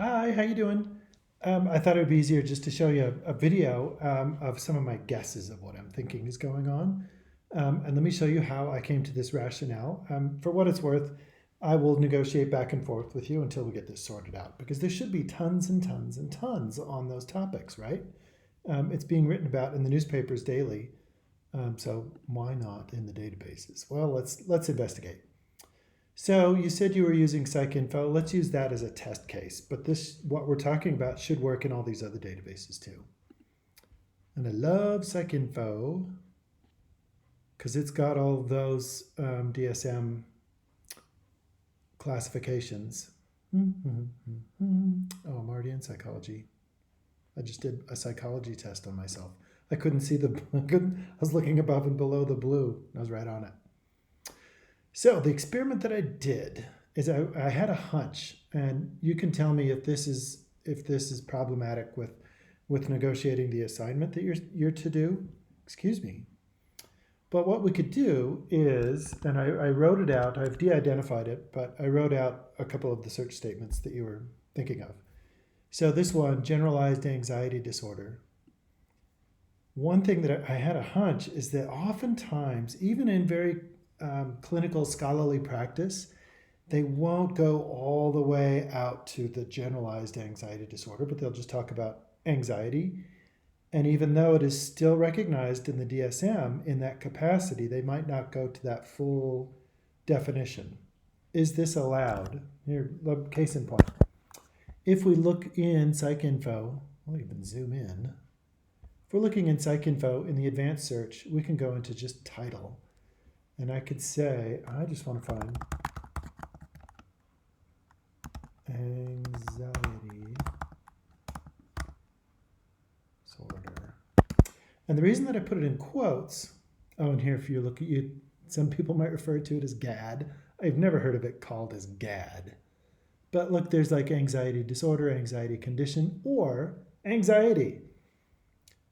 Hi, how you doing? I thought it would be easier just to show you a video of some of my guesses of what I'm thinking is going on. And let me show you how I came to this rationale. For what it's worth, I will negotiate back and forth with you until we get this sorted out, because there should be tons and tons and tons on those topics, right? It's being written about in the newspapers daily, so why not in the databases? Well, let's investigate. So you said you were using PsycInfo. Let's use that as a test case. But this, what we're talking about, should work in all these other databases too. And I love PsycInfo because it's got all those DSM classifications. Oh, I'm already in psychology. I just did a psychology test on myself. I couldn't see the. I was looking above and below the blue. I was right on it. So the experiment that I did is I had a hunch, and you can tell me if this is problematic with negotiating the assignment that you're to do. Excuse me. But what we could do is, and I wrote it out. I've de-identified it, but I wrote out a couple of the search statements that you were thinking of. So this one, generalized anxiety disorder. One thing that I had a hunch is that oftentimes, even in very clinical scholarly practice, they won't go all the way out to the generalized anxiety disorder, but they'll just talk about anxiety. And even though it is still recognized in the DSM in that capacity, they might not go to that full definition. Is this allowed? Here, case in point. If we look in PsycInfo, I'll even zoom in. If we're looking in PsycInfo in the advanced search, we can go into just title. And I could say, I just want to find anxiety disorder. And the reason that I put it in quotes, oh, and here if you look at you, some people might refer to it as GAD. I've never heard of it called as GAD. But look, there's like anxiety disorder, anxiety condition, or anxiety.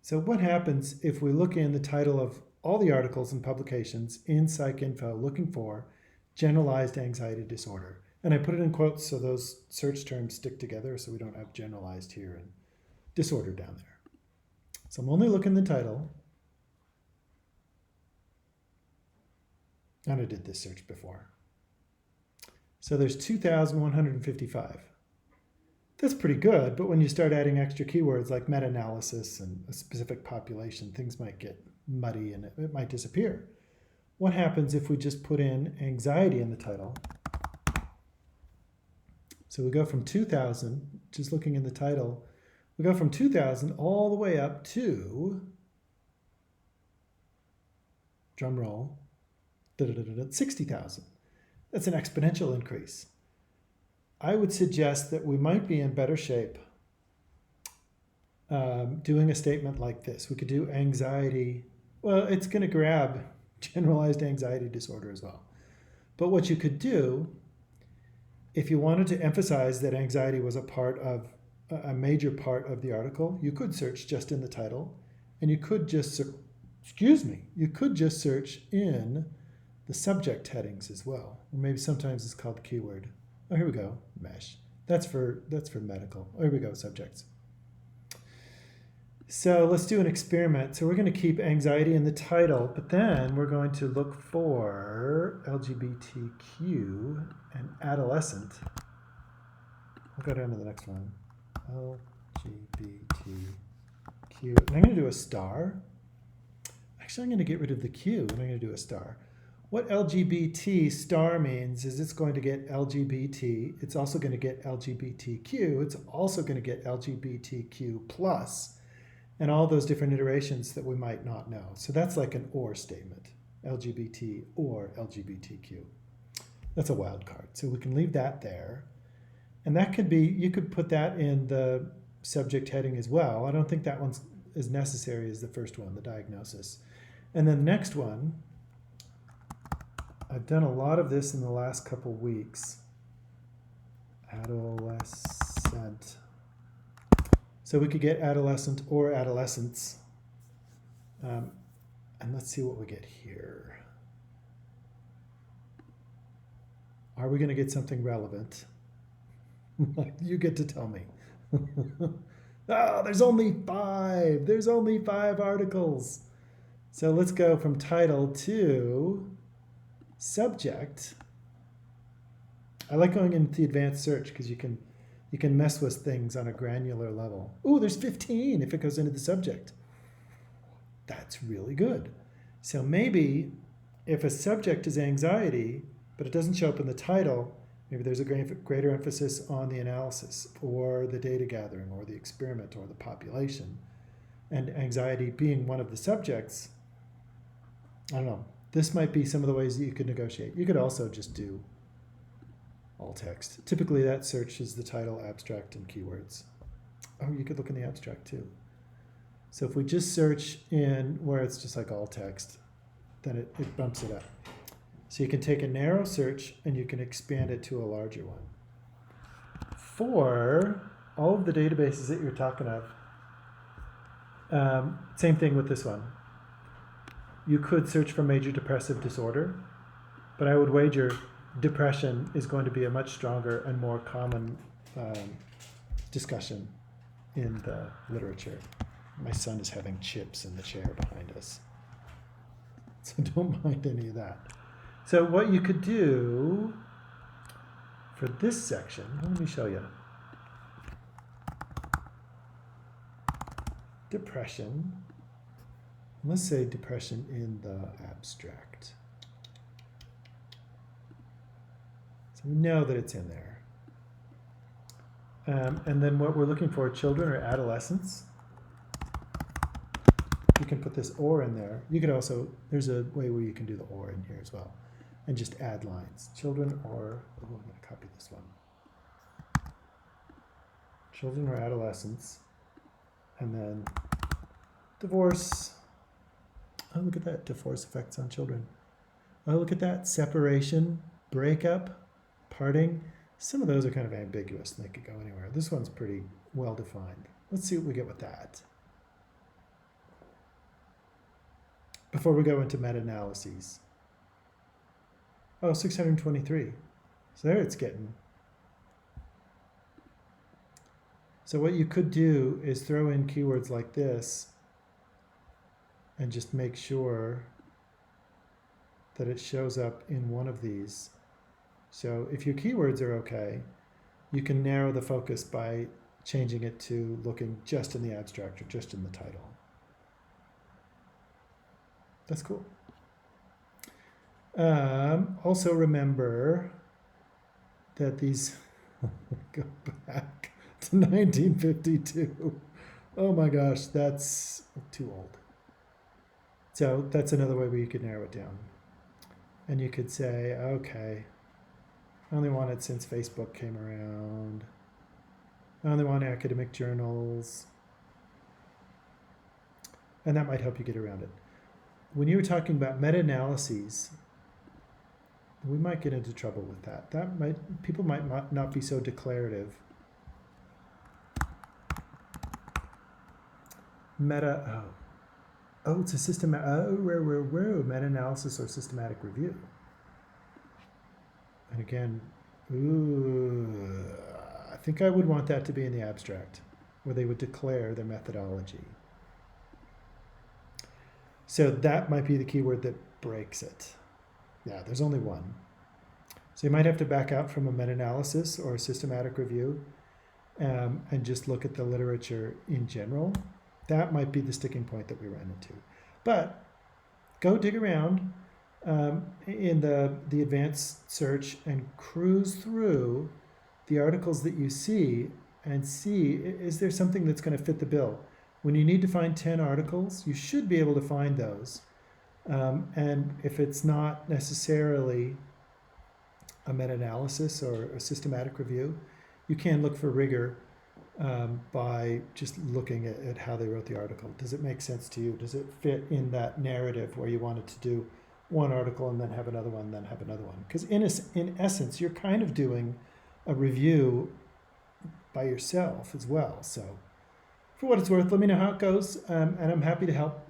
So what happens if we look in the title of all the articles and publications in PsycInfo looking for generalized anxiety disorder? And I put it in quotes so those search terms stick together so we don't have generalized here and disorder down there. So I'm only looking the title. And I did this search before. So there's 2,155. That's pretty good, but when you start adding extra keywords like meta-analysis and a specific population, things might get muddy and it might disappear. What happens if we just put in anxiety in the title? So we go from 2,000, just looking in the title, we go from 2,000 all the way up to, drum roll, 60,000. That's an exponential increase. I would suggest that we might be in better shape doing a statement like this. We could do anxiety. Well, it's going to grab generalized anxiety disorder as well. But what you could do, if you wanted to emphasize that anxiety was a major part of the article, you could search just in the title, and you could just, you could just search in the subject headings as well. Or maybe sometimes it's called keyword. Oh, here we go, mesh. That's for medical. Oh, here we go, subjects. So let's do an experiment. So we're going to keep anxiety in the title, but then we're going to look for LGBTQ and adolescent. I'll go down to the next one. LGBTQ. And I'm going to do a star. Actually, I'm going to get rid of the Q and I'm going to do a star. What LGBT star means is it's going to get LGBT. It's also going to get LGBTQ. It's also going to get LGBTQ plus, and all those different iterations that we might not know. So that's like an or statement, LGBT or LGBTQ. That's a wild card. So we can leave that there. And that could be, you could put that in the subject heading as well. I don't think that one's as necessary as the first one, the diagnosis. And then the next one, I've done a lot of this in the last couple weeks. Adolescent. So we could get adolescent or adolescents. And let's see what we get here. Are we going to get something relevant? You get to tell me. Oh, there's only 5. There's only 5 articles. So let's go from title to subject. I like going into the advanced search because you can mess with things on a granular level. Ooh, there's 15 if it goes into the subject. That's really good. So maybe if a subject is anxiety, but it doesn't show up in the title, maybe there's a greater emphasis on the analysis or the data gathering or the experiment or the population. And anxiety being one of the subjects, I don't know. This might be some of the ways that you could negotiate. You could also just do all text. Typically that search is the title, abstract, and keywords. Oh, you could look in the abstract too. So if we just search in where it's just like all text, then it bumps it up. So you can take a narrow search and you can expand it to a larger one. For all of the databases that you're talking of, same thing with this one. You could search for major depressive disorder, but I would wager depression is going to be a much stronger and more common discussion in the literature. My son is having chips in the chair behind us, so don't mind any of that. So what you could do for this section, let me show you. Depression. Let's say depression in the abstract. So we know that it's in there. And then what we're looking for, children or adolescents. You can put this or in there. You could also, there's a way where you can do the or in here as well. And just add lines. Children or, oh, I'm going to copy this one. Children or adolescents. And then divorce. Oh, look at that. Divorce effects on children. Oh, look at that. Separation, breakup, parting. Some of those are kind of ambiguous and they could go anywhere. This one's pretty well defined. Let's see what we get with that. Before we go into meta-analyses. Oh, 623. So there it's getting. So what you could do is throw in keywords like this and just make sure that it shows up in one of these. So if your keywords are okay, you can narrow the focus by changing it to looking just in the abstract or just in the title. That's cool. Also remember that these go back to 1952. Oh my gosh, that's too old. So that's another way where you could narrow it down. And you could say, okay, I only want it since Facebook came around. I only want academic journals. And that might help you get around it. When you were talking about meta-analyses, we might get into trouble with that. People might not be so declarative. Oh, it's a meta-analysis or systematic review. And again, I think I would want that to be in the abstract, where they would declare their methodology. So that might be the keyword that breaks it. Yeah, there's only one. So you might have to back out from a meta-analysis or a systematic review and just look at the literature in general. That might be the sticking point that we ran into. But go dig around in the advanced search and cruise through the articles that you see and see, is there something that's going to fit the bill? When you need to find 10 articles, you should be able to find those. And if it's not necessarily a meta-analysis or a systematic review, you can look for rigor by just looking at how they wrote the article. Does it make sense to you? Does it fit in that narrative where you wanted to do one article and then have another one, then have another one? Because in essence, you're kind of doing a review by yourself as well. So for what it's worth, let me know how it goes, and I'm happy to help.